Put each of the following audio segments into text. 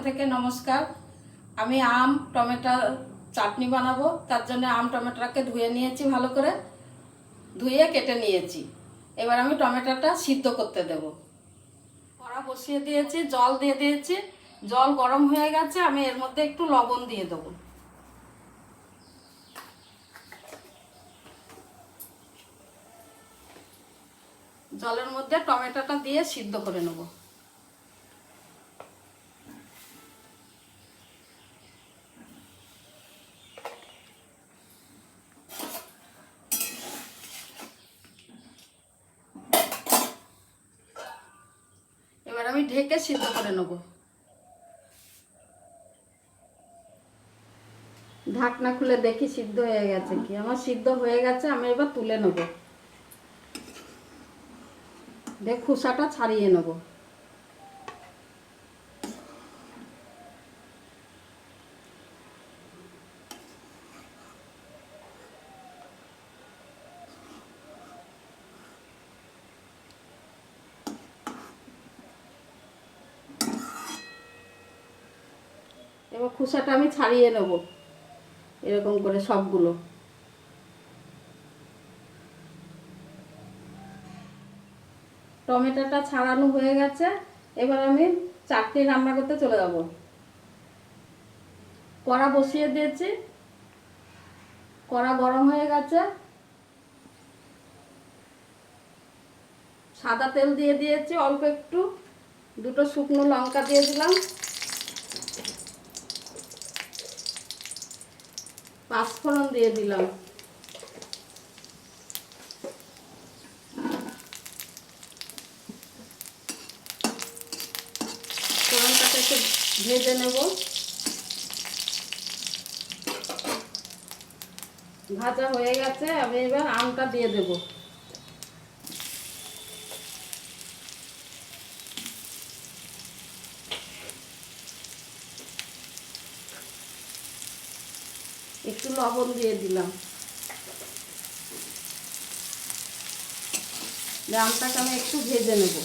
থেকে নমস্কার। আমি আম টমেটো চাটনি বানাবো। তার জন্য আম টমেটোটাকে ধুয়ে নিয়েছি, ভালো করে ধুয়ে কেটে নিয়েছি। এবার আমি টমেটোটা সিদ্ধ করতে দেব। কড়া বসিয়ে দিয়েছি, জল দিয়ে দিয়েছি। জল গরম হয়ে গেছে, আমি এর মধ্যে একটু লবণ দিয়ে দেবো। জলের মধ্যে টমেটোটা দিয়ে সিদ্ধ করে নেব। এবার আমি ঢেকে সিদ্ধ করে নেব। ঢাকনা খুলে দেখি সিদ্ধ হয়ে গেছে কি। আমার সিদ্ধ হয়ে গেছে, আমি এবার তুলে নেব। দেখ, খোসাটা ছাড়িয়ে নেব। এবার খোসাটা আমি ছাড়িয়ে নেব, এরকম করে সবগুলো। টমেটোটা ছাড়ানো হয়ে গেছে, এবার আমি চাটনি রান্না করতে চলে যাব। কড়া বসিয়ে দিয়েছি, কড়া গরম হয়ে গেছে। সাদা তেল দিয়ে দিয়েছি অল্প একটু, দুটো শুকনো লঙ্কা দিয়ে দিলাম, 5 ফোড়ন দিয়ে দিলাম। ফোড়নটাকে একটু ভেজে নেব। ভাজা হয়ে গেছে, আমি এবার আমটা দিয়ে দেব। একটু লবণ দিয়ে দিলাম। আমটাকে আমি একটু ভেজে নেব।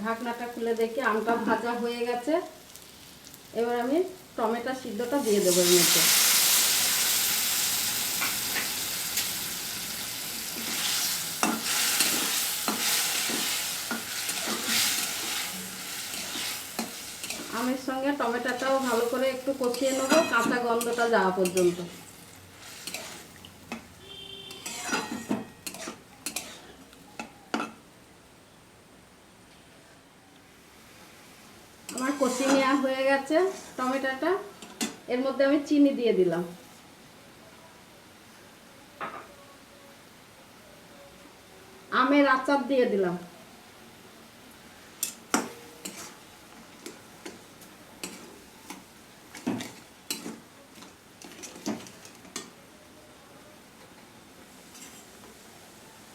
ঢাকনাটা খুলে দেখি আমটা ভাজা হয়ে গেছে। এবার আমি টমেটো সিদ্ধটা দিয়ে দেবো এর মধ্যে। আমের সঙ্গে টমেটোটাও ভালো করে একটু কষিয়ে নেবো, কাঁচা গন্ধটা যাওয়া পর্যন্ত। আমার কষিয়ে নেওয়া হয়ে গেছে টমেটোটা। এর মধ্যে আমি চিনি দিয়ে দিলাম। আমের আচার দিয়ে দিলাম।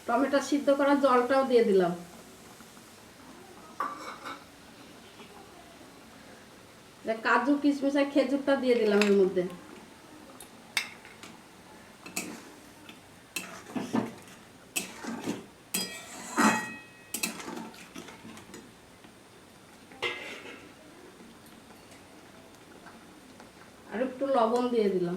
টমেটো সিদ্ধ করা জলটাও দিয়ে দিলাম। কাজু কিশমিশ আর খেজুরটা দিয়ে দিলাম এর মধ্যে। আর একটু লবণ দিয়ে দিলাম।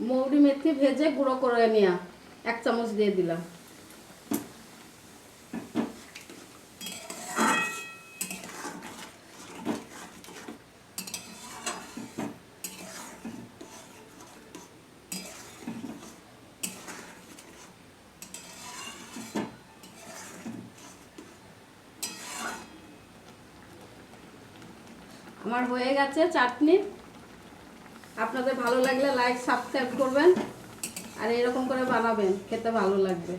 মৌরি মেথি ভেজে গুঁড়ো করে নেওয়া 1 চামচ দিয়ে দিলাম। আমার হয়ে গেছে চাটনি। আপনাদের ভালো লাগলে লাইক সাবস্ক্রাইব করবেন, আর এরকম করে বানাবেন, খেতে ভালো লাগবে।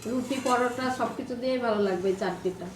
রুটি পরোটা সব কিছু দিয়েই ভালো লাগবে এই চাটনিটা।